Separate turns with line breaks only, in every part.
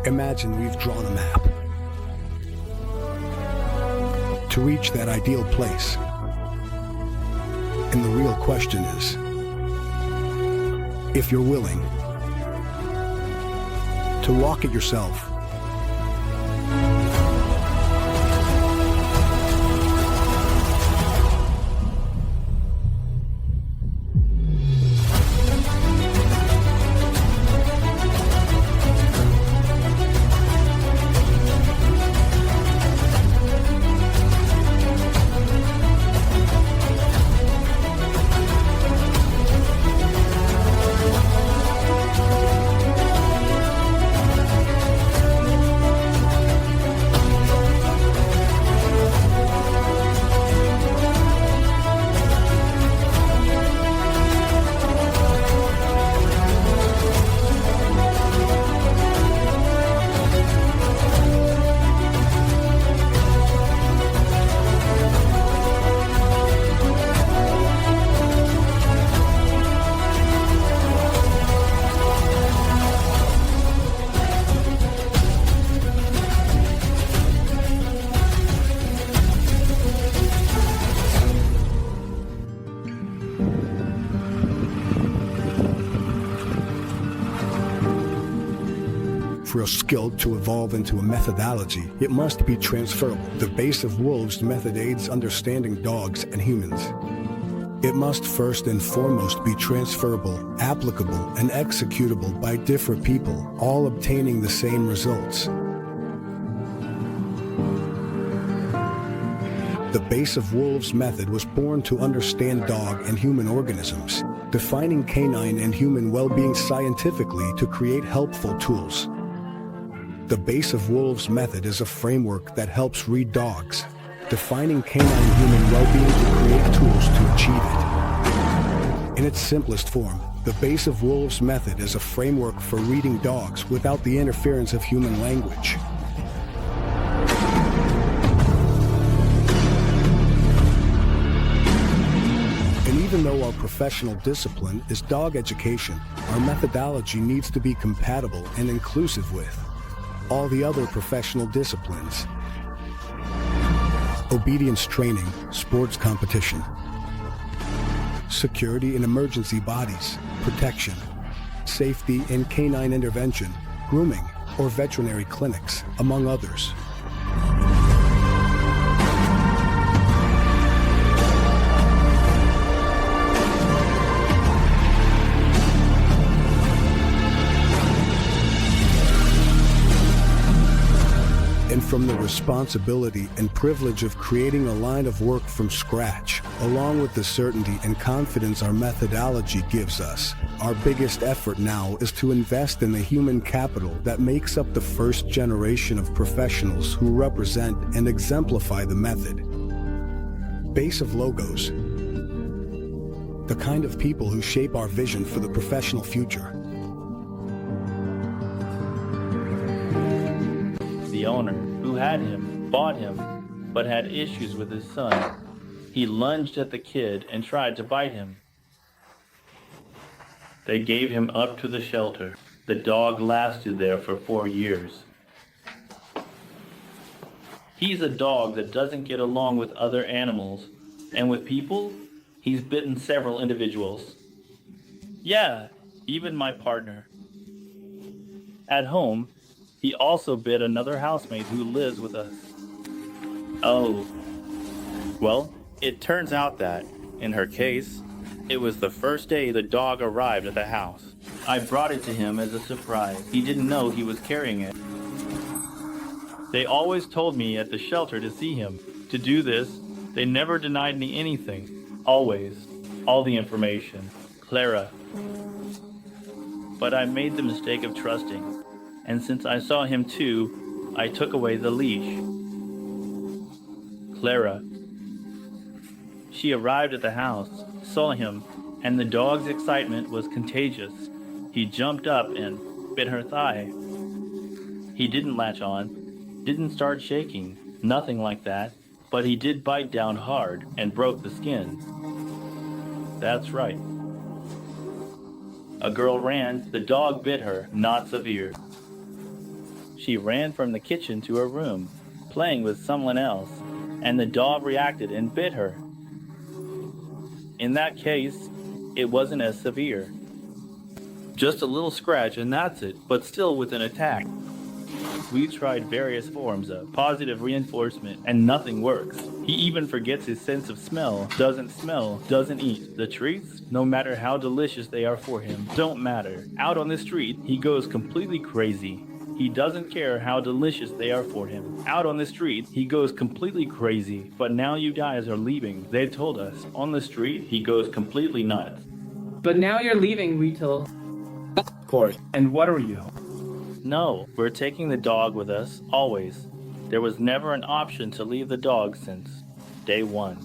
Imagine we've drawn a map to reach that ideal place. And the real question is, if you're willing to walk it yourself. For a skill to evolve into a methodology, it must be transferable. The base of Wolves' method aids understanding dogs and humans. It must first and foremost be transferable, applicable, and executable by different people, all obtaining the same results. The base of Wolves' method was born to understand dog and human organisms, defining canine and human well-being scientifically to create helpful tools. The base of Wolves' method is a framework that helps read dogs, defining canine-human well-being to create tools to achieve it. In its simplest form, the base of Wolves' method is a framework for reading dogs without the interference of human language. And even though our professional discipline is dog education, our methodology needs to be compatible and inclusive with all the other professional disciplines. Obedience training, sports competition, security in emergency bodies, protection, safety in canine intervention, grooming, or veterinary clinics, among others. And from the responsibility and privilege of creating a line of work from scratch, along with the certainty and confidence our methodology gives us, our biggest effort now is to invest in the human capital that makes up the first generation of professionals who represent and exemplify the method. Base of logos. The kind of people who shape our vision for the professional future.
The owner, who had him, bought him, but had issues with his son. He lunged at the kid and tried to bite him. They gave him up to the shelter. The dog lasted there for 4 years. He's a dog that doesn't get along with other animals, and with people, he's bitten several individuals. Yeah, even my partner. At home, he also bit another housemate who lives with us. Oh. Well, it turns out that, in her case, it was the first day the dog arrived at the house. I brought it to him as a surprise. He didn't know he was carrying it. They always told me at the shelter to see him. To do this, they never denied me anything. Always. All the information. Clara. But I made the mistake of trusting. And since I saw him too, I took away the leash. Clara. She arrived at the house, saw him, and the dog's excitement was contagious. He jumped up and bit her thigh. He didn't latch on, didn't start shaking, nothing like that, but he did bite down hard and broke the skin. That's right. A girl ran, the dog bit her, not severe. She ran from the kitchen to her room, playing with someone else, and the dog reacted and bit her. In that case, it wasn't as severe. Just a little scratch and that's it, but still with an attack. We tried various forms of positive reinforcement and nothing works. He even forgets his sense of smell, doesn't eat. The treats, no matter how delicious they are for him, don't matter. Out on the street, he goes completely crazy. He doesn't care how delicious they are for him. Out on the street, he goes completely crazy. But now you guys are leaving. They told us. On the street, he goes completely nuts.
But now you're leaving, Rito.
Of course. And what are you?
No, we're taking the dog with us, always. There was never an option to leave the dog since day one.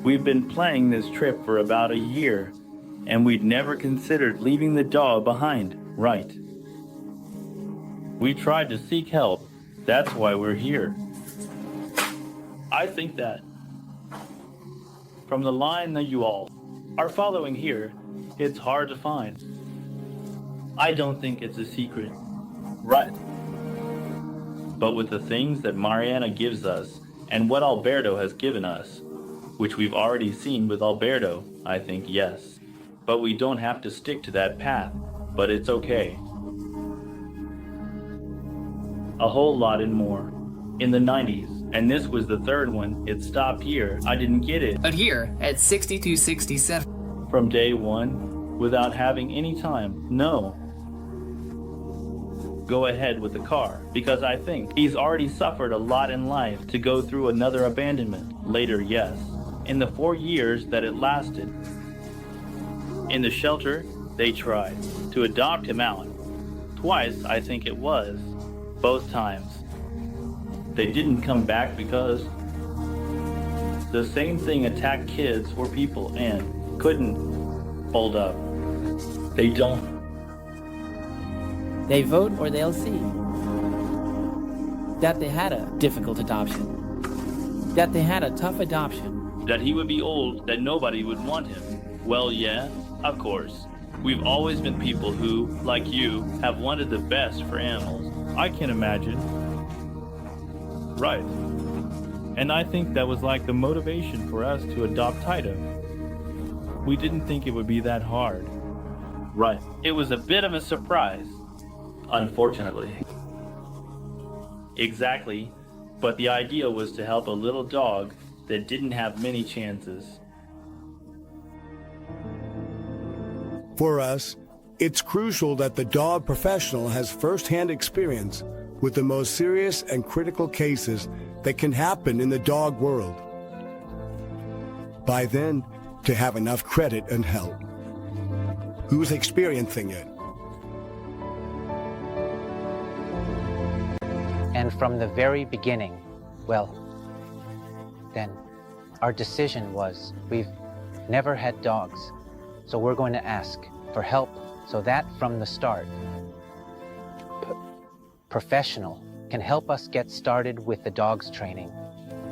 We've been planning this trip for about a year, and we'd never considered leaving the dog behind, right? We tried to seek help. That's why we're here. I think that from the line that you all are following here, it's hard to find. I don't think it's a secret. Right. But with the things that Mariana gives us, and what Alberto has given us, which we've already seen with Alberto, I think yes. But we don't have to stick to that path, but it's okay. A whole lot and more. In the 90s, and this was the third one, it stopped here. I didn't get it.
But here, at 6267.
From day one, without having any time, no. Go ahead with the car, because I think he's already suffered a lot in life to go through another abandonment. Later, yes. In the 4 years that it lasted. In the shelter, they tried to adopt him out. Twice, I think it was. Both times. They didn't come back because the same thing attacked kids or people and couldn't hold up. They don't.
They vote or they'll see that they had a difficult adoption, that they had a tough adoption,
that he would be old, that nobody would want him. Well, yeah, of course. We've always been people who, like you, have wanted the best for animals. I can imagine. Right. And I think that was like the motivation for us to adopt Taito. We didn't think it would be that hard. Right. It was a bit of a surprise. Unfortunately. Exactly. But the idea was to help a little dog that didn't have many chances.
For us, it's crucial that the dog professional has first-hand experience with the most serious and critical cases that can happen in the dog world. By then, to have enough credit and help. Who's experiencing it?
And from the very beginning, well, then our decision was we've never had dogs, so we're going to ask for help so that from the start, professional can help us get started with the dog's training.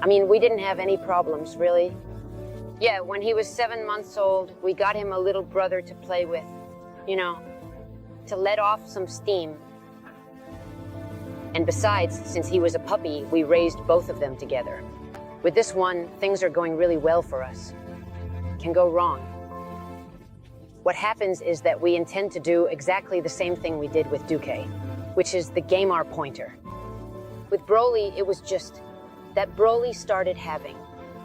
I mean, we didn't have any problems, really. Yeah, when he was 7 months old, we got him a little brother to play with, you know, to let off some steam. And besides, since he was a puppy, we raised both of them together. With this one, things are going really well for us. Can go wrong. What happens is that we intend to do exactly the same thing we did with Duque, which is the Gamar pointer. With Broly, it was just that Broly started having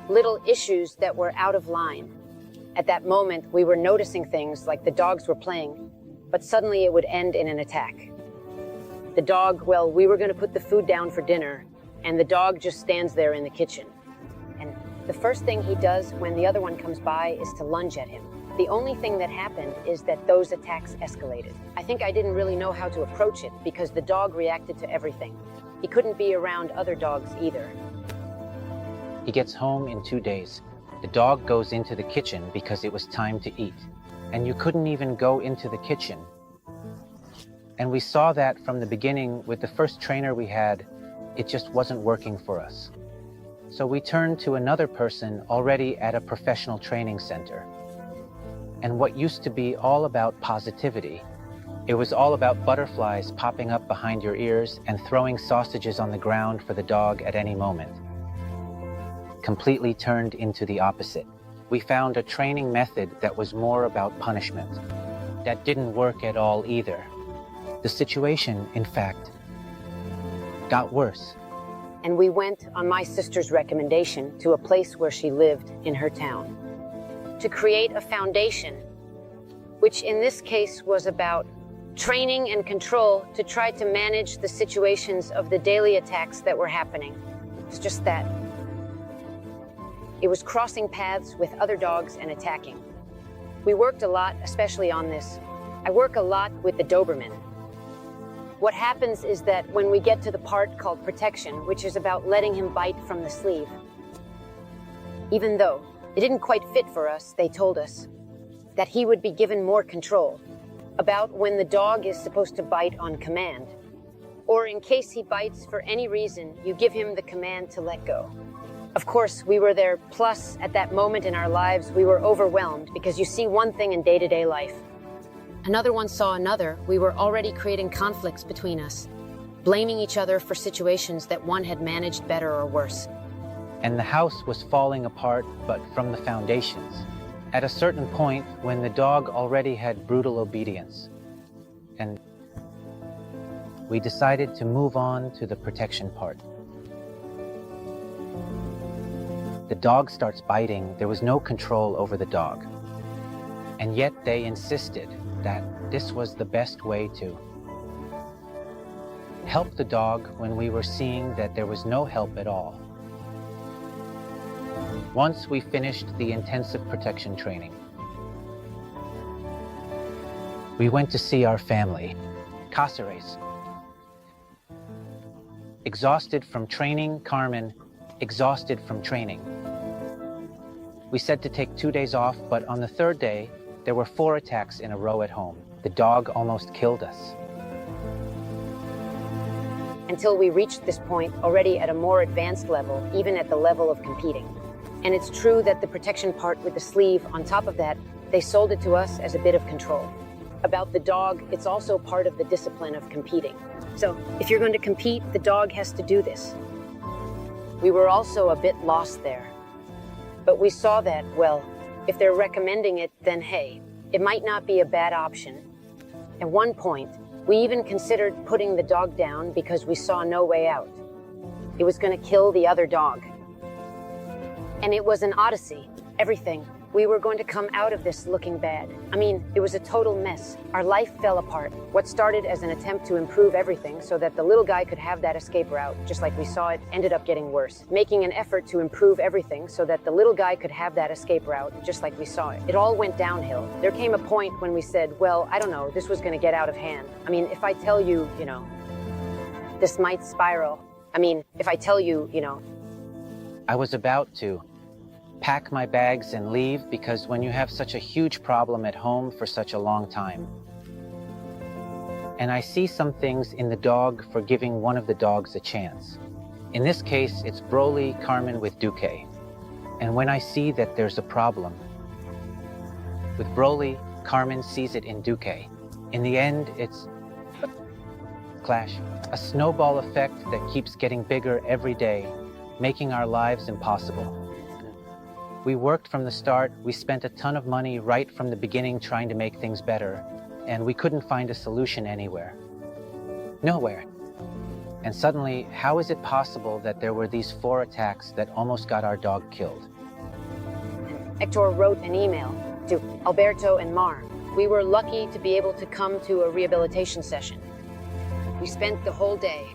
little issues that were out of line. At that moment, we were noticing things like the dogs were playing, but suddenly it would end in an attack. The dog, well, we were going to put the food down for dinner, and the dog just stands there in the kitchen. And the first thing he does when the other one comes by is to lunge at him. The only thing that happened is that those attacks escalated. I think I didn't really know how to approach it because the dog reacted to everything. He couldn't be around other dogs either.
He gets home in 2 days. The dog goes into the kitchen because it was time to eat. And you couldn't even go into the kitchen. And we saw that from the beginning with the first trainer we had, it just wasn't working for us. So we turned to another person already at a professional training center. And what used to be all about positivity It was all about butterflies popping up behind your ears and throwing sausages on the ground for the dog at any moment. Completely turned into the opposite. We found a training method that was more about punishment. That didn't work at all either. The situation, in fact, got worse.
And we went, on my sister's recommendation, to a place where she lived in her town to create a foundation, which in this case was about training and control to try to manage the situations of the daily attacks that were happening. It's just that. It was crossing paths with other dogs and attacking. We worked a lot, especially on this. I work a lot with the Doberman. What happens is that when we get to the part called protection, which is about letting him bite from the sleeve, even though it didn't quite fit for us, they told us that he would be given more control about when the dog is supposed to bite on command, or in case he bites for any reason, you give him the command to let go. Of course, we were there, plus at that moment in our lives, we were overwhelmed because you see one thing in day-to-day life. Another one saw another. We were already creating conflicts between us, blaming each other for situations that one had managed better or worse.
And the house was falling apart, but from the foundations. At a certain point, when the dog already had brutal obedience, and we decided to move on to the protection part. The dog starts biting. There was no control over the dog. And yet they insisted that this was the best way to help the dog when we were seeing that there was no help at all. Once we finished the intensive protection training, we went to see our family, Docuseries. Exhausted from training, Carmen, exhausted from training. We said to take 2 days off, but on the third day, there were 4 attacks in a row at home. The dog almost killed us.
Until we reached this point already at a more advanced level, even at the level of competing. And it's true that the protection part with the sleeve, on top of that, they sold it to us as a bit of control. About the dog, it's also part of the discipline of competing. So, if you're going to compete, the dog has to do this. We were also a bit lost there. But we saw that, well, if they're recommending it, then hey, it might not be a bad option. At one point, we even considered putting the dog down because we saw no way out. It was going to kill the other dog. And it was an odyssey, everything. We were going to come out of this looking bad. I mean, it was a total mess. Our life fell apart. What started as an attempt to improve everything so that the little guy could have that escape route, just like we saw it, ended up getting worse. Making an effort to improve everything so that the little guy could have that escape route, just like we saw it. It all went downhill. There came a point when we said, well, I don't know, this was going to get out of hand. I mean, if I tell you, this might spiral. I mean, if I tell you,
I was about to pack my bags and leave because when you have such a huge problem at home for such a long time, and I see some things in the dog for giving one of the dogs a chance. In this case, it's Broly, Carmen with Duque. And when I see that there's a problem with Broly, Carmen sees it in Duque. In the end, it's a clash, a snowball effect that keeps getting bigger every day, making our lives impossible. We worked from the start. We spent a ton of money right from the beginning trying to make things better, and we couldn't find a solution anywhere. Nowhere. And suddenly, how is it possible that there were these 4 attacks that almost got our dog killed?
Hector wrote an email to Alberto and Mar. We were lucky to be able to come to a rehabilitation session. We spent the whole day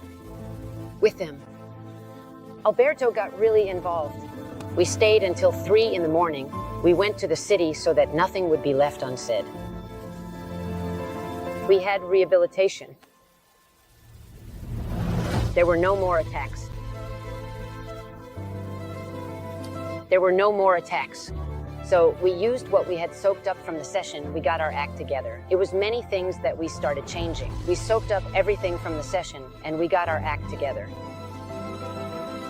with him. Alberto got really involved. We stayed until 3 in the morning. We went to the city so that nothing would be left unsaid. We had rehabilitation. There were no more attacks. There were no more attacks. So we used what we had soaked up from the session. We got our act together. It was many things that we started changing. We soaked up everything from the session and we got our act together.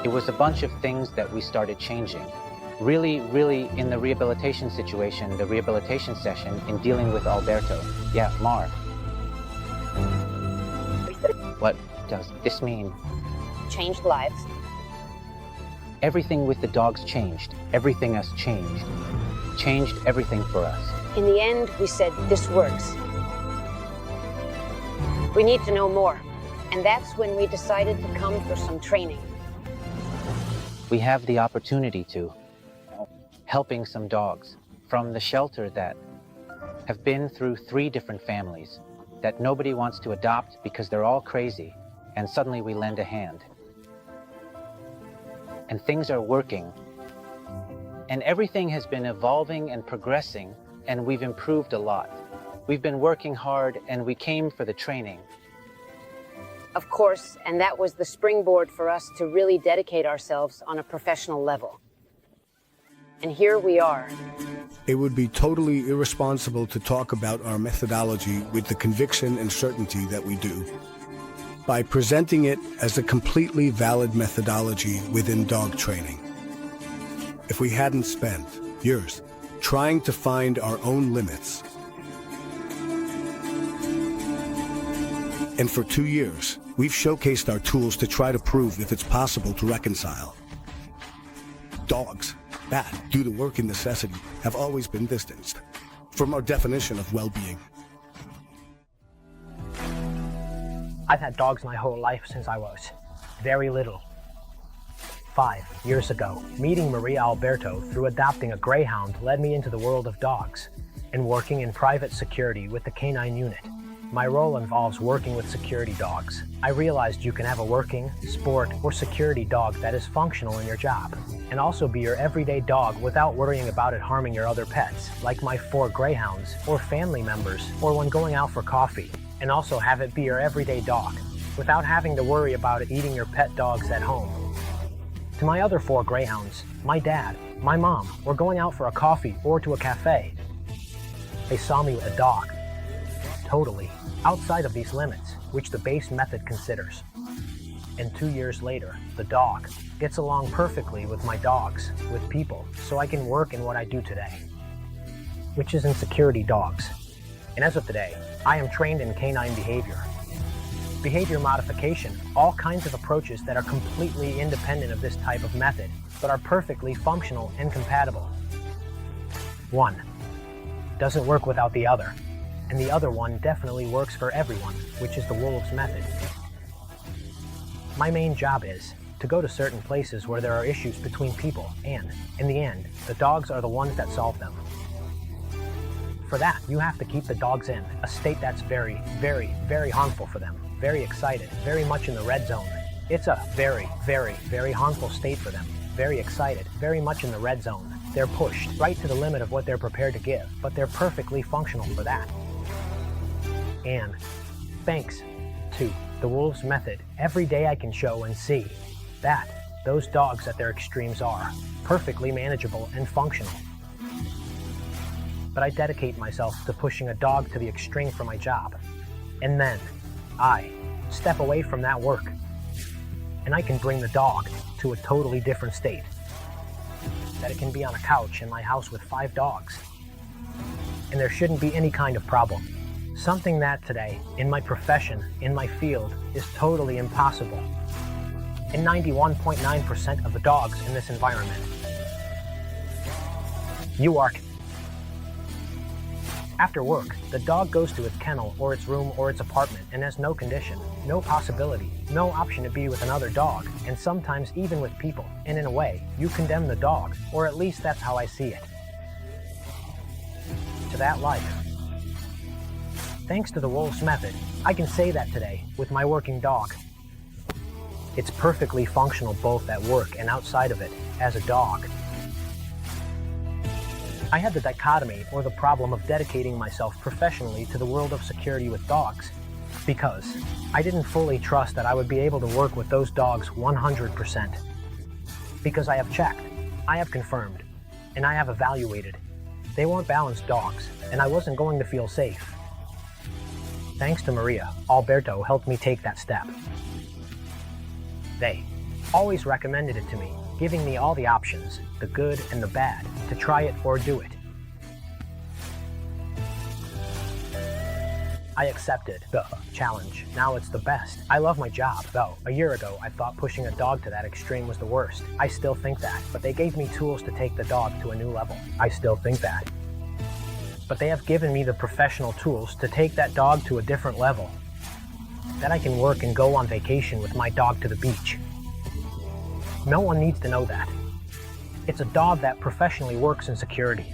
It was a bunch of things that we started changing. Really, in the rehabilitation situation, the rehabilitation session, in dealing with Alberto. Yeah, Mar. does this mean?
Changed lives.
Everything with the dogs changed. Everything has changed. Changed everything for us.
In the end, we said, this works. We need to know more. And that's when we decided to come for some training.
We have the opportunity to. Helping some dogs from the shelter that have been through 3 different families that nobody wants to adopt because they're all crazy, and suddenly we lend a hand. And things are working. And everything has been evolving and progressing, and we've improved a lot. We've been working hard, and we came for the training.
Of course, and that was the springboard for us to really dedicate ourselves on a professional level. And here we are.
It would be totally irresponsible to talk about our methodology with the conviction and certainty that we do. By presenting it as a completely valid methodology within dog training. If we hadn't spent years trying to find our own limits, and for 2 years, we've showcased our tools to try to prove if it's possible to reconcile. Dogs, that, due to work and necessity, have always been distanced from our definition of well-being.
I've had dogs my whole life since I was very little. 5 years ago, meeting Maria Alberto through adopting a greyhound led me into the world of dogs and working in private security with the canine unit. My role involves working with security dogs. I realized you can have a working, sport, or security dog that is functional in your job, and also be your everyday dog without worrying about it harming your other pets, like my 4 greyhounds, or family members, or when going out for coffee, and also have it be your everyday dog, without having to worry about it eating your pet dogs at home. To my other 4 greyhounds, my dad, my mom, were going out for a coffee or to a cafe. They saw me with a dog, totally outside of these limits, which the base method considers. And 2 years later, the dog gets along perfectly with my dogs, with people, so I can work in what I do today, which is in security dogs. And as of today, I am trained in canine behavior modification, all kinds of approaches that are completely independent of this type of method, but are perfectly functional and compatible. One doesn't work without the other, and the other one definitely works for everyone, which is the wolves method. My main job is to go to certain places where there are issues between people, and, in the end, the dogs are the ones that solve them. For that, you have to keep the dogs in a state that's very, very, very harmful for them, very excited, very much in the red zone. It's a very, very, very harmful state for them, very excited, very much in the red zone. They're pushed right to the limit of what they're prepared to give, but they're perfectly functional for that. And thanks to the wolves method, every day I can show and see that those dogs at their extremes are perfectly manageable and functional. But I dedicate myself to pushing a dog to the extreme for my job. And then I step away from that work, and I can bring the dog to a totally different state. That it can be on a couch in my house with 5 dogs. And there shouldn't be any kind of problem. Something that today, in my profession, in my field, is totally impossible. And 91.9% of the dogs in this environment. You are. After work, the dog goes to its kennel or its room or its apartment and has no condition, no possibility, no option to be with another dog, and sometimes even with people. And in a way, you condemn the dog, or at least that's how I see it. To that life. Thanks to the wolves method, I can say that today with my working dog. It's perfectly functional both at work and outside of it as a dog. I had the dichotomy or the problem of dedicating myself professionally to the world of security with dogs because I didn't fully trust that I would be able to work with those dogs 100%. Because I have checked, I have confirmed, and I have evaluated. They weren't balanced dogs, and I wasn't going to feel safe. Thanks to Maria, Alberto helped me take that step. They always recommended it to me, giving me all the options, the good and the bad, to try it or do it. I accepted the challenge. Now it's the best. I love my job, though. A year ago, I thought pushing a dog to that extreme was the worst. I still think that, but they gave me tools to take the dog to a new level. I still think that. But they have given me the professional tools to take that dog to a different level. That I can work and go on vacation with my dog to the beach. No one needs to know that. It's a dog that professionally works in security.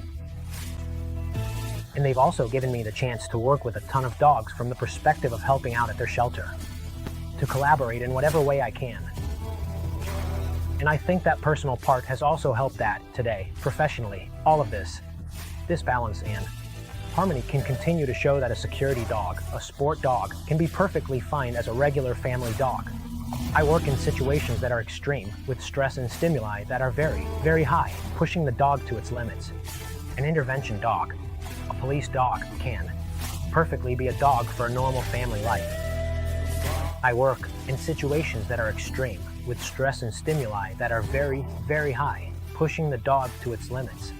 And they've also given me the chance to work with a ton of dogs from the perspective of helping out at their shelter, to collaborate in whatever way I can. And I think that personal part has also helped that today, professionally, all of this balance and harmony can continue to show that a security dog, a sport dog, can be perfectly fine as a regular family dog. I work in situations that are extreme, with stress and stimuli that are very, very high, pushing the dog to its limits. An intervention dog, a police dog, can perfectly be a dog for a normal family life. I work in situations that are extreme, with stress and stimuli that are very, very high, pushing the dog to its limits.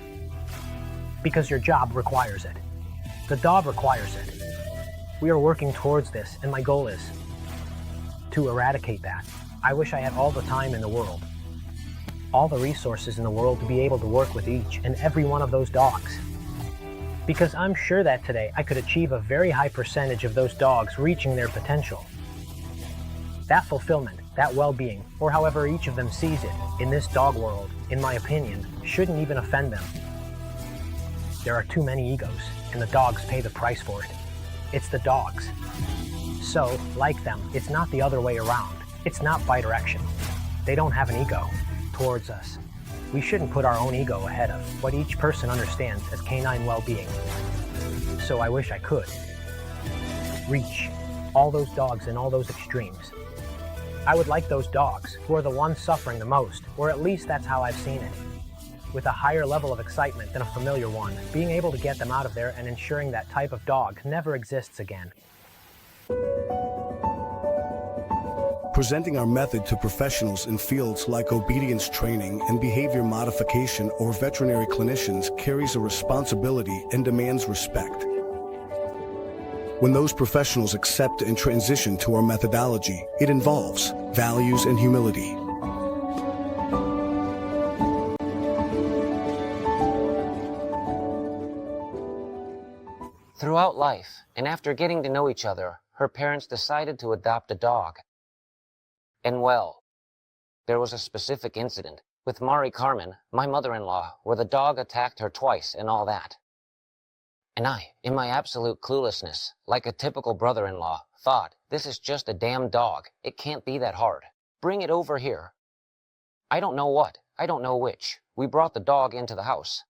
Because your job requires it. The dog requires it. We are working towards this, and my goal is to eradicate that. I wish I had all the time in the world, all the resources in the world to be able to work with each and every one of those dogs. Because I'm sure that today I could achieve a very high percentage of those dogs reaching their potential. That fulfillment, that well-being, or however each of them sees it, in this dog world, in my opinion, shouldn't even offend them. There are too many egos, and the dogs pay the price for it. It's the dogs. So, like them, it's not the other way around. It's not bi-direction. They don't have an ego towards us. We shouldn't put our own ego ahead of what each person understands as canine well-being. So I wish I could reach all those dogs in all those extremes. I would like those dogs who are the ones suffering the most, or at least that's how I've seen it, with a higher level of excitement than a familiar one, being able to get them out of there and ensuring that type of dog never exists again.
Presenting our method to professionals in fields like obedience training and behavior modification or veterinary clinicians carries a responsibility and demands respect. When those professionals accept and transition to our methodology, it involves values and humility.
Throughout life, and after getting to know each other, her parents decided to adopt a dog. And well, there was a specific incident with Mari Carmen, my mother-in-law, where the dog attacked her twice and all that. And I, in my absolute cluelessness, like a typical brother-in-law, thought, this is just a damn dog. It can't be that hard. Bring it over here. I don't know what. I don't know which. We brought the dog into the house.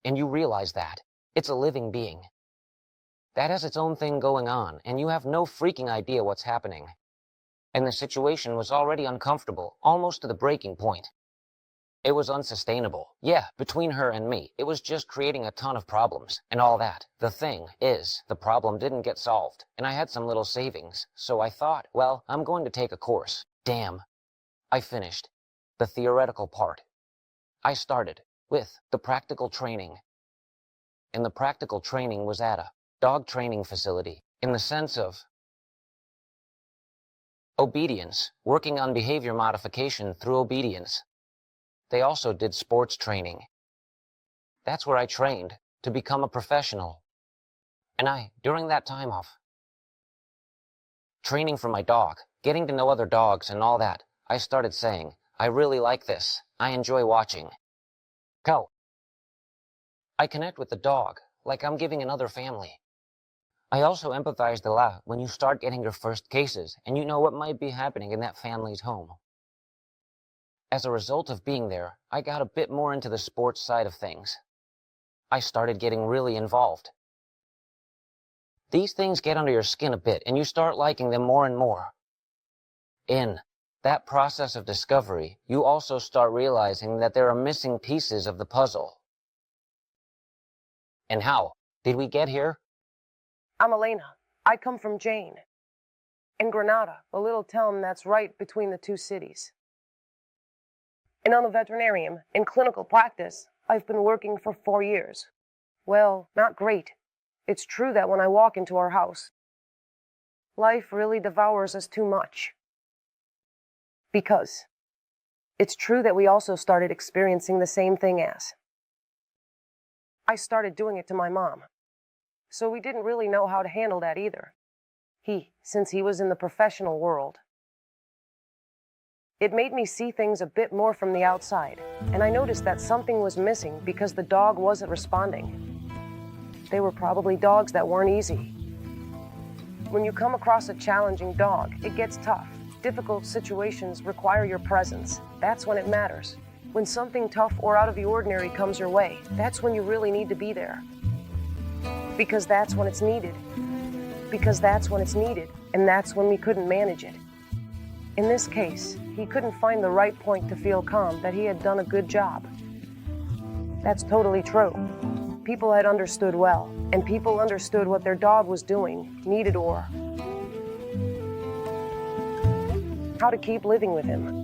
And you realize that. It's a living being. That has its own thing going on, and you have no freaking idea what's happening. And the situation was already uncomfortable, almost to the breaking point. It was unsustainable. Yeah, between her and me, it was just creating a ton of problems, and all that. The thing is, the problem didn't get solved, and I had some little savings, so I thought, well, I'm going to take a course. Damn. I finished the theoretical part. I started with the practical training. And the practical training was at a dog training facility, in the sense of obedience, working on behavior modification through obedience. They also did sports training. That's where I trained to become a professional. And during that time of training for my dog, getting to know other dogs and all that, I started saying, I really like this. I enjoy watching. Go. I connect with the dog like I'm giving another family. I also empathized a lot when you start getting your first cases and you know what might be happening in that family's home. As a result of being there, I got a bit more into the sports side of things. I started getting really involved. These things get under your skin a bit and you start liking them more and more. In that process of discovery, you also start realizing that there are missing pieces of the puzzle. And how did we get here?
I'm Elena. I come from Jane, in Granada, a little town that's right between the two cities. And on the veterinarium, in clinical practice, I've been working for 4 years. Well, not great. It's true that when I walk into our house, life really devours us too much. Because it's true that we also started experiencing the same thing as. I started doing it to my mom, so we didn't really know how to handle that either. Since he was in the professional world. It made me see things a bit more from the outside, and I noticed that something was missing because the dog wasn't responding. They were probably dogs that weren't easy. When you come across a challenging dog, it gets tough. Difficult situations require your presence. That's when it matters. When something tough or out of the ordinary comes your way, that's when you really need to be there. Because that's when it's needed. And that's when we couldn't manage it. In this case, he couldn't find the right point to feel calm that he had done a good job. That's totally true. People had understood well, and people understood what their dog was doing, needed, or how to keep living with him.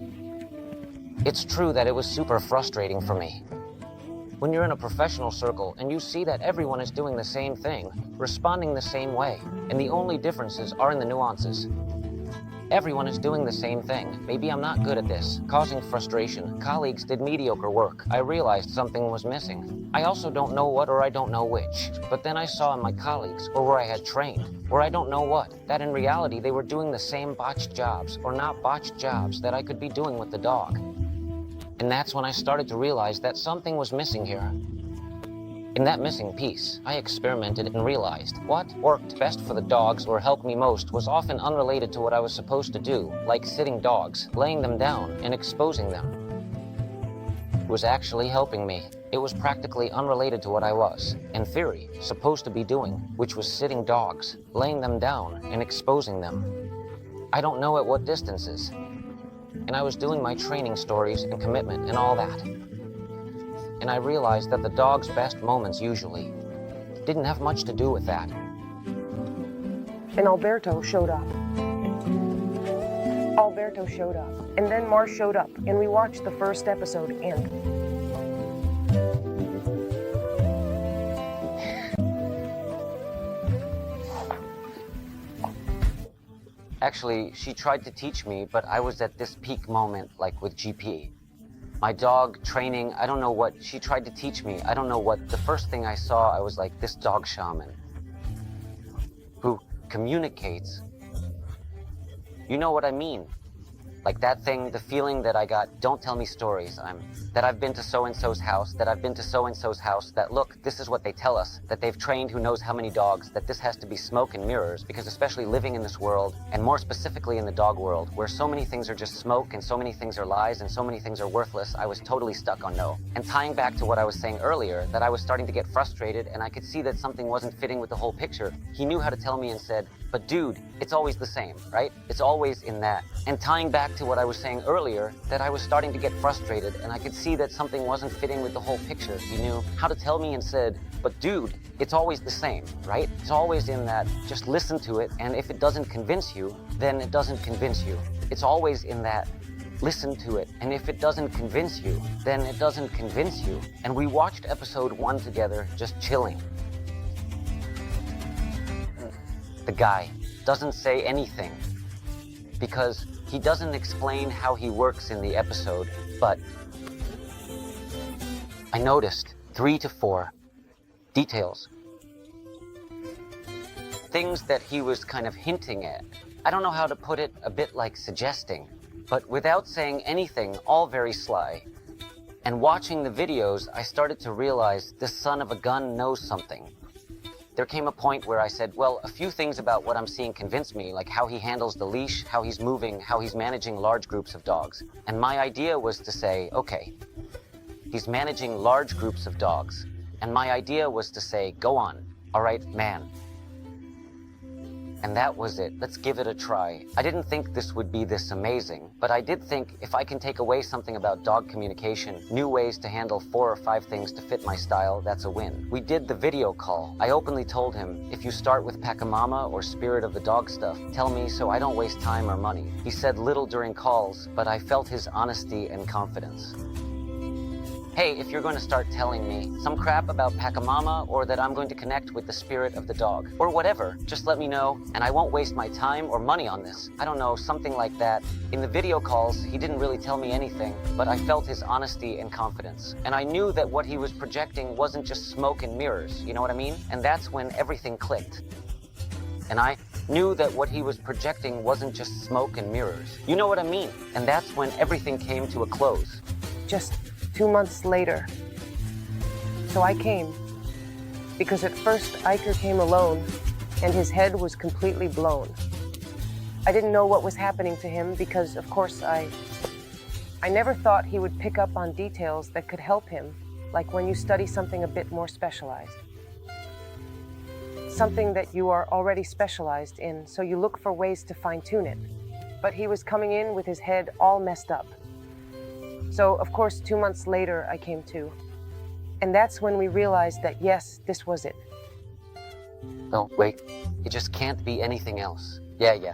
It's true that it was super frustrating for me. When you're in a professional circle and you see that everyone is doing the same thing, responding the same way, and the only differences are in the nuances. Everyone is doing the same thing. Maybe I'm not good at this, causing frustration. Colleagues did mediocre work. I realized something was missing. I also don't know what, or I don't know which. But then I saw in my colleagues, or where I had trained, or I don't know what, that in reality they were doing the same botched jobs, or not botched jobs, that I could be doing with the dog. And that's when I started to realize that something was missing here. In that missing piece, I experimented and realized what worked best for the dogs or helped me most was often unrelated to what I was supposed to do, like sitting dogs, laying them down, and exposing them. It was actually helping me. It was practically unrelated to what I was, in theory, supposed to be doing, which was sitting dogs, laying them down, and exposing them. I don't know at what distances. And I was doing my training stories and commitment and all that. And I realized that the dog's best moments usually didn't have much to do with that.
And Alberto showed up. And then Mars showed up, and we watched the first episode, and
Actually, she tried to teach me, but I was at this peak moment, like with GP. My dog training, I don't know what, she tried to teach me, I don't know what. The first thing I saw, I was like, this dog shaman who communicates. You know what I mean? Like that thing, the feeling that I got, don't tell me stories, that I've been to so-and-so's house, that look, this is what they tell us, that they've trained who knows how many dogs, that this has to be smoke and mirrors, because especially living in this world, and more specifically in the dog world, where so many things are just smoke, and so many things are lies, and so many things are worthless, I was totally stuck on no. And tying back to what I was saying earlier, that I was starting to get frustrated, and I could see that something wasn't fitting with the whole picture, he knew how to tell me and said, but dude, it's always the same, right? It's always in that. And tying back to what I was saying earlier, that I was starting to get frustrated and I could see that something wasn't fitting with the whole picture. He knew how to tell me and said, but dude, it's always the same, right? It's always in that, just listen to it, and if it doesn't convince you, then it doesn't convince you. It's always in that, listen to it, and if it doesn't convince you, then it doesn't convince you. And we watched episode 1 together, just chilling. The guy doesn't say anything because he doesn't explain how he works in the episode, but I noticed 3 to 4 details. Things that he was kind of hinting at. I don't know how to put it, a bit like suggesting, but without saying anything, all very sly. And watching the videos, I started to realize this son of a gun knows something. There came a point where I said, well, a few things about what I'm seeing convince me, like how he handles the leash, how he's moving, how he's managing large groups of dogs. And my idea was to say, okay, he's managing large groups of dogs. And my idea was to say, go on, all right, man. And that was it. Let's give it a try. I didn't think this would be this amazing, but I did think if I can take away something about dog communication, new ways to handle 4 or 5 things to fit my style, that's a win. We did the video call. I openly told him, if you start with Pacamama or Spirit of the Dog stuff, tell me so I don't waste time or money. He said little during calls, but I felt his honesty and confidence. hey, if you're going to start telling me some crap about Pachamama or that I'm going to connect with the spirit of the dog or whatever, just let me know and I won't waste my time or money on this. I don't know, something like that. In the video calls, he didn't really tell me anything, but I felt his honesty and confidence. And I knew that what he was projecting wasn't just smoke and mirrors, you know what I mean? And that's when everything clicked. And I knew that what he was projecting wasn't just smoke and mirrors. You know what I mean? And that's when everything came to a close.
Just 2 months later. So I came, because at first Iker came alone, and his head was completely blown. I didn't know what was happening to him because, of course, I never thought he would pick up on details that could help him, like when you study something a bit more specialized. Something that you are already specialized in, so you look for ways to fine-tune it. But he was coming in with his head all messed up. So, of course, 2 months later, I came to. And that's when we realized that, yes, this was it.
Oh, wait. It just can't be anything else. Yeah.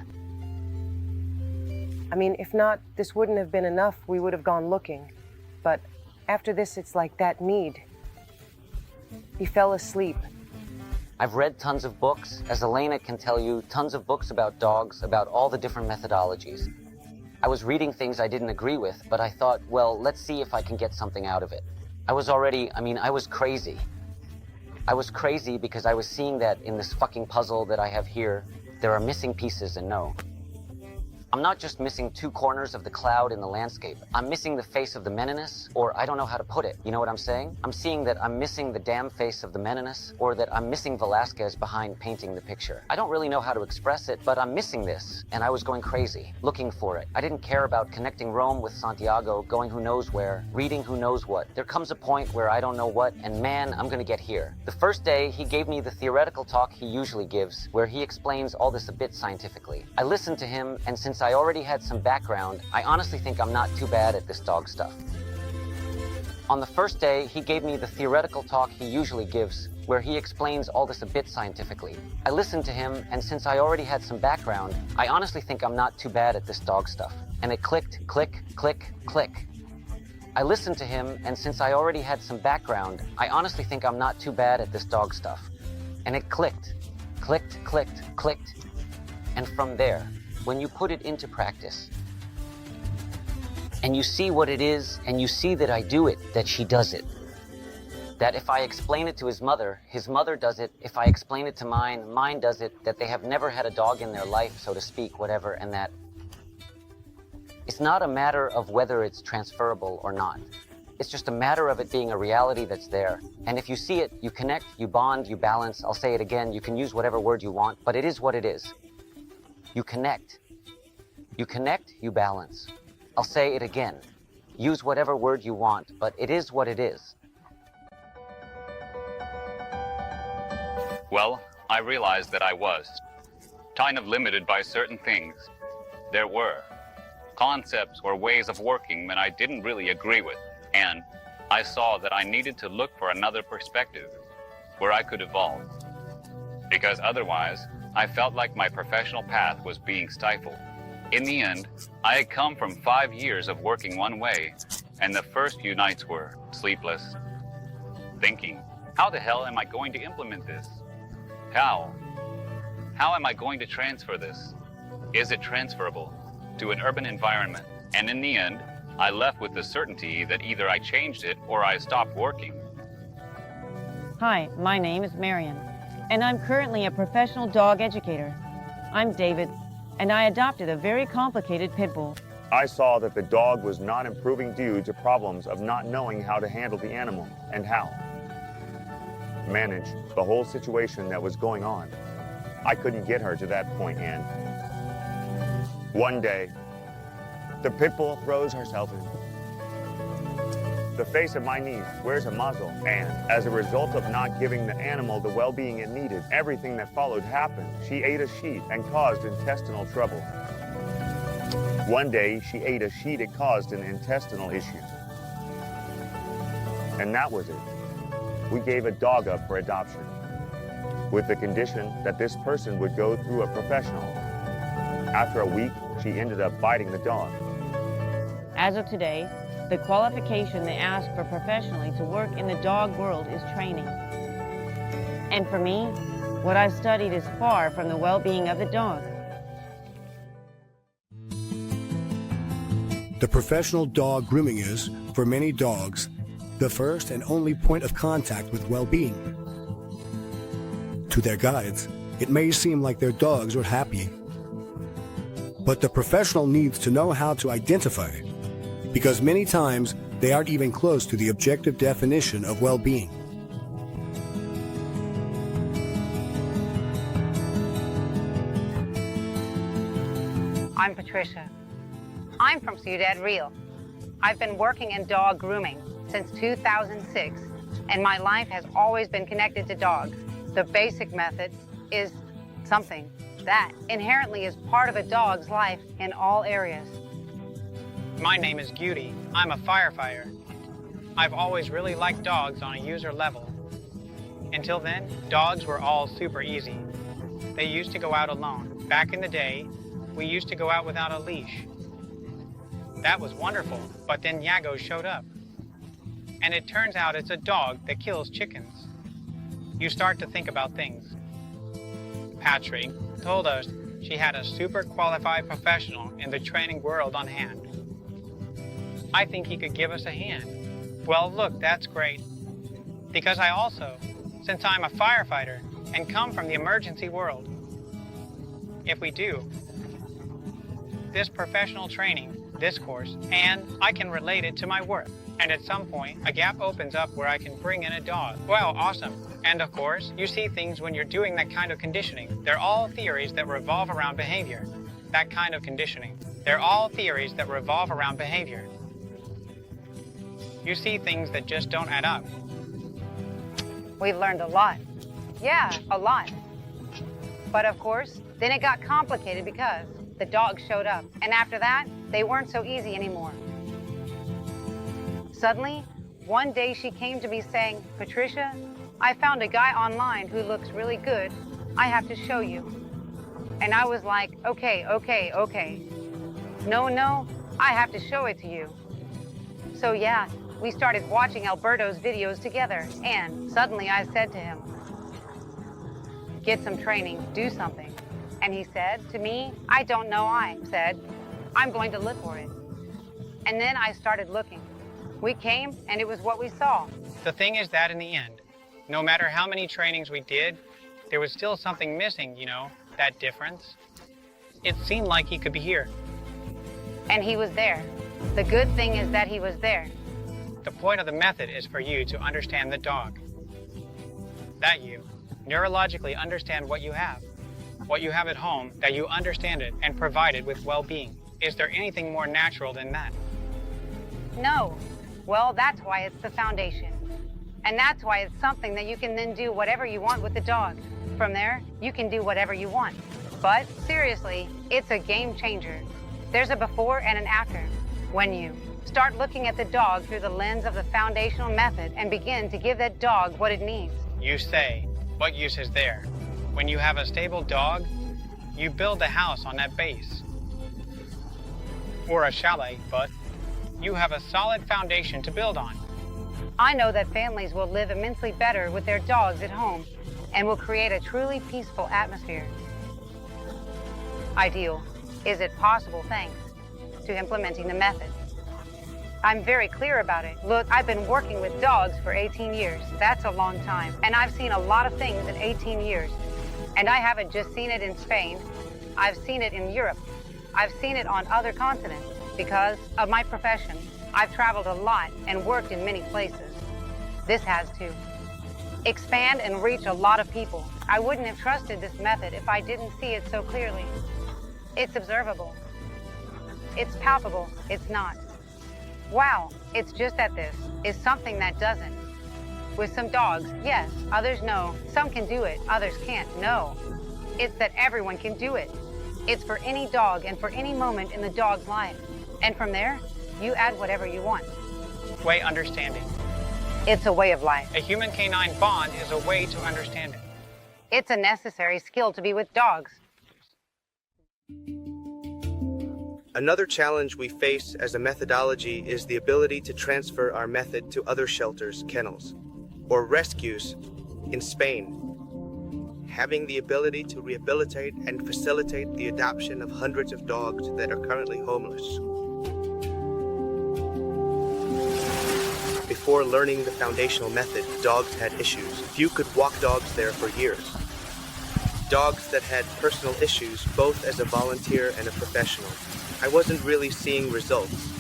I mean, if not, this wouldn't have been enough. We would have gone looking. But after this, it's like that need. He fell asleep.
I've read tons of books. As Elena can tell you, tons of books about dogs, about all the different methodologies. I was reading things I didn't agree with, but I thought, well, let's see if I can get something out of it. I was crazy. I was crazy because I was seeing that in this fucking puzzle that I have here, there are missing pieces, and no. I'm not just missing 2 corners of the cloud in the landscape. I'm missing the face of the Menenius, or I don't know how to put it. You know what I'm saying? I'm seeing that I'm missing the damn face of the Menenius, or that I'm missing Velasquez behind painting the picture. I don't really know how to express it, but I'm missing this, and I was going crazy, looking for it. I didn't care about connecting Rome with Santiago, going who knows where, reading who knows what. There comes a point where I don't know what, and man, I'm gonna get here. The first day, he gave me the theoretical talk he usually gives, where he explains all this a bit scientifically. I listened to him, and since I already had some background, I honestly think I'm not too bad at this dog stuff. On the first day, he gave me the theoretical talk he usually gives, where he explains all this a bit scientifically. I listened to him, and since I already had some background, I honestly think I'm not too bad at this dog stuff. And it clicked, click, click, click. I listened to him, and since I already had some background, I honestly think I'm not too bad at this dog stuff. And it clicked, clicked, clicked, clicked. And from there, when you put it into practice, and you see what it is, and you see that I do it, that she does it. That if I explain it to his mother does it. If I explain it to mine does it. That they have never had a dog in their life, so to speak, whatever, and that it's not a matter of whether it's transferable or not. It's just a matter of it being a reality that's there. And if you see it, you connect, you bond, you balance. I'll say it again, you can use whatever word you want, but it is what it is. You connect, you balance. I'll say it again. Use whatever word you want, but it is what it is.
Well, I realized that I was kind of limited by certain things. There were concepts or ways of working that I didn't really agree with, and I saw that I needed to look for another perspective where I could evolve. Because otherwise, I felt like my professional path was being stifled. In the end, I had come from 5 years of working one way, and the first few nights were sleepless, thinking, how the hell am I going to implement this? How am I going to transfer this? Is it transferable to an urban environment? And in the end, I left with the certainty that either I changed it or I stopped working.
Hi, my name is Marion, and I'm currently a professional dog educator. I'm David, and I adopted a very complicated pit bull.
I saw that the dog was not improving due to problems of not knowing how to handle the animal and how manage the whole situation that was going on. I couldn't get her to that point, and one day, the pit bull throws herself in. The face of my niece wears a muzzle, and as a result of not giving the animal the well-being it needed, everything that followed happened. She ate a sheet and caused intestinal trouble. One day, she ate a sheet that caused an intestinal issue. And that was it. We gave a dog up for adoption, with the condition that this person would go through a professional. After a week, she ended up biting the dog.
As of today, The qualification they ask for professionally to work in the dog world is training. And for me, what I've studied is far from the well-being of the dog.
The professional dog grooming is, for many dogs, the first and only point of contact with well-being. To their guides, it may seem like their dogs are happy. But the professional needs to know how to identify, because many times they aren't even close to the objective definition of well-being.
I'm Patricia. I'm from Ciudad Real. I've been working in dog grooming since 2006, and my life has always been connected to dogs. The basic method is something that inherently is part of a dog's life in all areas.
My name is Guty. I'm a firefighter. I've always really liked dogs on a user level. Until then, dogs were all super easy. They used to go out alone. Back in the day, we used to go out without a leash. That was wonderful, but then Yago showed up. And it turns out it's a dog that kills chickens. You start to think about things. Patrick told us she had a super qualified professional in the training world on hand. I think he could give us a hand. Well, look, that's great. Because I also, since I'm a firefighter and come from the emergency world, if we do this professional training, this course, and I can relate it to my work. And at some point, a gap opens up where I can bring in a dog. Well, awesome. And of course, you see things when you're doing that kind of conditioning. They're all theories that revolve around behavior. That kind of conditioning. They're all theories that revolve around behavior. You see things that just don't add up.
We've learned a lot. Yeah, a lot. But of course, then it got complicated because the dogs showed up. And after that, they weren't so easy anymore. Suddenly, one day she came to me saying, Patricia, I found a guy online who looks really good. I have to show you. And I was like, okay. No, I have to show it to you. So yeah, we started watching Alberto's videos together, and suddenly I said to him, get some training, do something. And he said to me, I don't know. I said, I'm going to look for it. And then I started looking. We came, and it was what we saw.
The thing is that in the end, no matter how many trainings we did, there was still something missing, you know, that difference. It seemed like he could be here.
And he was there. The good thing is that he was there.
The point of the method is for you to understand the dog. That you neurologically understand what you have at home, that you understand it and provide it with well-being. Is there anything more natural than that?
No. Well, that's why it's the foundation. And that's why it's something that you can then do whatever you want with the dog. From there, you can do whatever you want. But seriously, it's a game changer. There's a before and an after. When you start looking at the dog through the lens of the foundational method and begin to give that dog what it needs.
You say, what use is there? When you have a stable dog, you build the house on that base. Or a chalet, but you have a solid foundation to build on.
I know that families will live immensely better with their dogs at home and will create a truly peaceful atmosphere. Ideal. Is it possible thanks to implementing the method? I'm very clear about it. Look, I've been working with dogs for 18 years. That's a long time. And I've seen a lot of things in 18 years. And I haven't just seen it in Spain. I've seen it in Europe. I've seen it on other continents. Because of my profession, I've traveled a lot and worked in many places. This has to expand and reach a lot of people. I wouldn't have trusted this method if I didn't see it so clearly. It's observable. It's palpable. It's not. Wow, it's just that this is something that doesn't. With some dogs, yes, others no. Some can do it, others can't, no. It's that everyone can do it. It's for any dog and for any moment in the dog's life. And from there, you add whatever you want.
Way understanding.
It's a way of life.
A human-canine bond is a way to understand it.
It's a necessary skill to be with dogs.
Another challenge we face as a methodology is the ability to transfer our method to other shelters, kennels, or rescues in Spain. Having the ability to rehabilitate and facilitate the adoption of hundreds of dogs that are currently homeless. Before learning the foundational method, dogs had issues. Few could walk dogs there for years. Dogs that had personal issues, both as a volunteer and a professional. I wasn't really seeing results.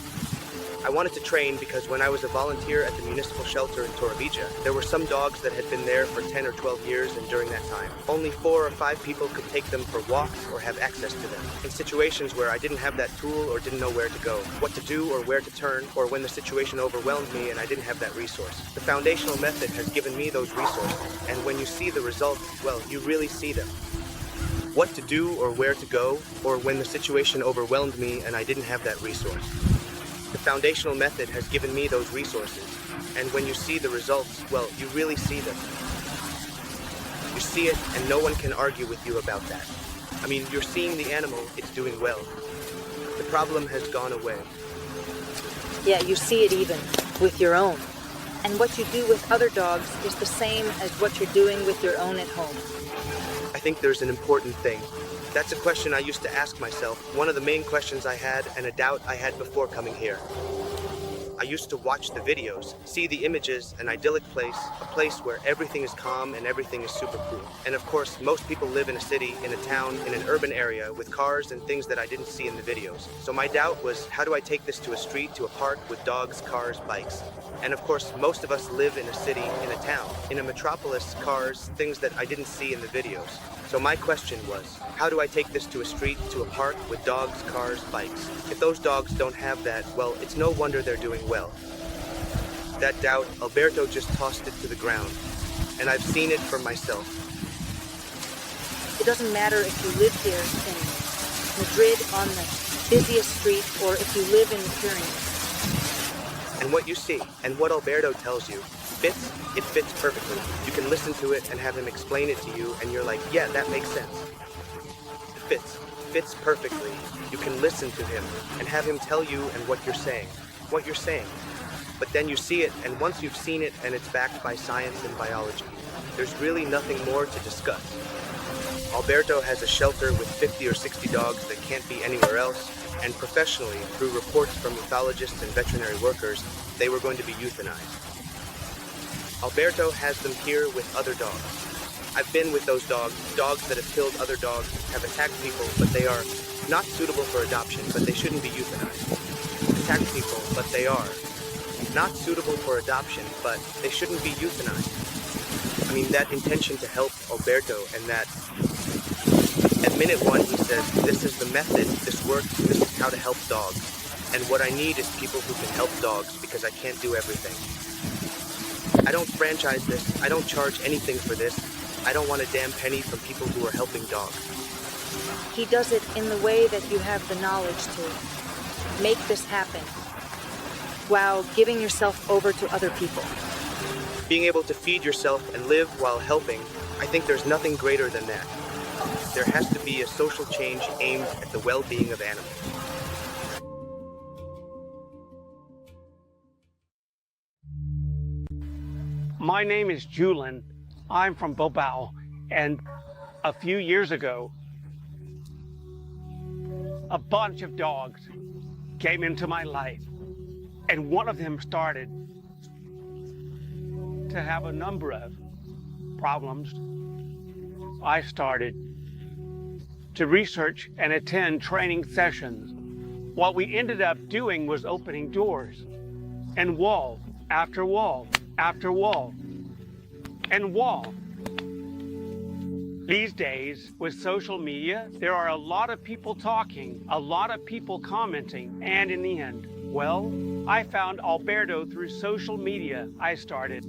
I wanted to train because when I was a volunteer at the municipal shelter in Torrevieja, there were some dogs that had been there for 10 or 12 years, and during that time, only 4 or 5 people could take them for walks or have access to them. In situations where I didn't have that tool or didn't know where to go, what to do or where to turn, or when the situation overwhelmed me and I didn't have that resource. The foundational method has given me those resources, and when you see the results, well, you really see them. What to do or where to go, or when the situation overwhelmed me and I didn't have that resource. The foundational method has given me those resources, and when you see the results, well, you really see them. You see it, and no one can argue with you about that. I mean, you're seeing the animal, it's doing well. The problem has gone away.
Yeah, you see it even with your own. And what you do with other dogs is the same as what you're doing with your own at home.
I think there's an important thing. That's a question I used to ask myself, one of the main questions I had and a doubt I had before coming here. I used to watch the videos, see the images, an idyllic place, a place where everything is calm and everything is super cool. And of course, most people live in a city, in a town, in an urban area with cars and things that I didn't see in the videos. So my doubt was, how do I take this to a street, to a park with dogs, cars, bikes? And of course, most of us live in a city, in a town, in a metropolis, cars, things that I didn't see in the videos. So my question was, how do I take this to a street, to a park with dogs, cars, bikes? If those dogs don't have that, well, it's no wonder they're doing well. That doubt, Alberto just tossed it to the ground, and I've seen it for myself.
It doesn't matter if you live here in Madrid on the busiest street or if you live in the Pyrenees.
And what you see, and what Alberto tells you, it fits perfectly. You can listen to it and have him explain it to you, and you're like, yeah, that makes sense. It fits perfectly. You can listen to him and have him tell you and what you're saying. But then you see it, and once you've seen it and it's backed by science and biology, there's really nothing more to discuss. Alberto has a shelter with 50 or 60 dogs that can't be anywhere else, and professionally, through reports from ethologists and veterinary workers, they were going to be euthanized. Alberto has them here with other dogs. I've been with those dogs that have killed other dogs, have attacked people, but they are not suitable for adoption, but they shouldn't be euthanized. Attacked people, but they are not suitable for adoption, but they shouldn't be euthanized. I mean, that intention to help Alberto, and that at minute 1 he says, this is the method, this works, this is how to help dogs. And what I need is people who can help dogs because I can't do everything. I don't franchise this, I don't charge anything for this, I don't want a damn penny from people who are helping dogs.
He does it in the way that you have the knowledge to make this happen, while giving yourself over to other people.
Being able to feed yourself and live while helping, I think there's nothing greater than that. There has to be a social change aimed at the well-being of animals.
My name is Julian. I'm from Bilbao, and a few years ago, a bunch of dogs came into my life, and one of them started to have a number of problems. I started to research and attend training sessions. What we ended up doing was opening doors, and wall after wall after wall and wall. These days, with social media, there are a lot of people talking, a lot of people commenting, and in the end, well, I found Alberto through social media. I started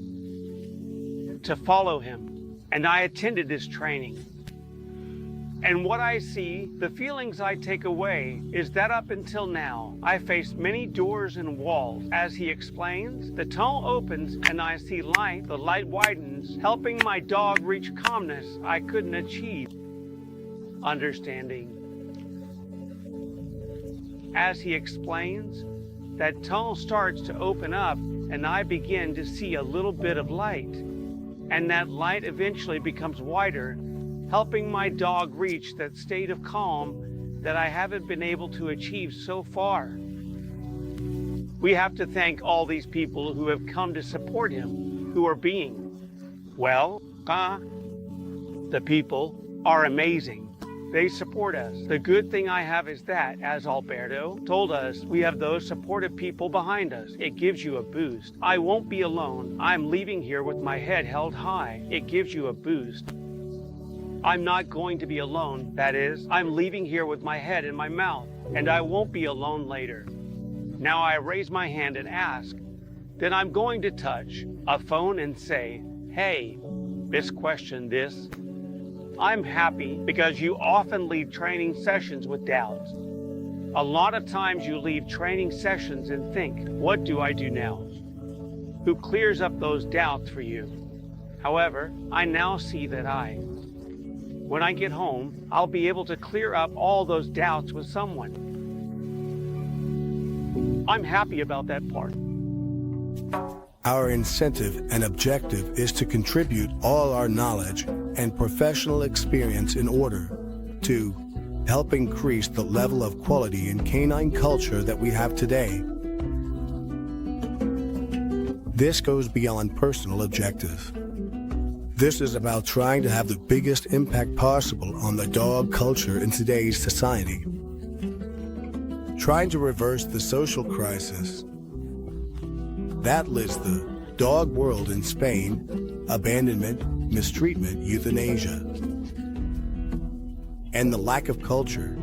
to follow him, and I attended this training. And what I see, the feelings I take away, is that up until now, I faced many doors and walls. As he explains, the tunnel opens and I see light, the light widens, helping my dog reach calmness I couldn't achieve. Understanding. As he explains, that tunnel starts to open up and I begin to see a little bit of light. And that light eventually becomes wider, helping my dog reach that state of calm that I haven't been able to achieve so far. We have to thank all these people who have come to support him, who are being, well, the people are amazing. They support us. The good thing I have is that, as Alberto told us, we have those supportive people behind us. It gives you a boost. I won't be alone. I'm leaving here with my head held high. It gives you a boost. I'm not going to be alone. That is, I'm leaving here with my head in my mouth, and I won't be alone later. Now I raise my hand and ask. Then I'm going to touch a phone and say, hey, this question, this. I'm happy because you often leave training sessions with doubts. A lot of times you leave training sessions and think, what do I do now? Who clears up those doubts for you? However, I now see that when I get home, I'll be able to clear up all those doubts with someone. I'm happy about that part.
Our incentive and objective is to contribute all our knowledge and professional experience in order to help increase the level of quality in canine culture that we have today. This goes beyond personal objective. This is about trying to have the biggest impact possible on the dog culture in today's society. Trying to reverse the social crisis that lists the dog world in Spain, abandonment, mistreatment, euthanasia, and the lack of culture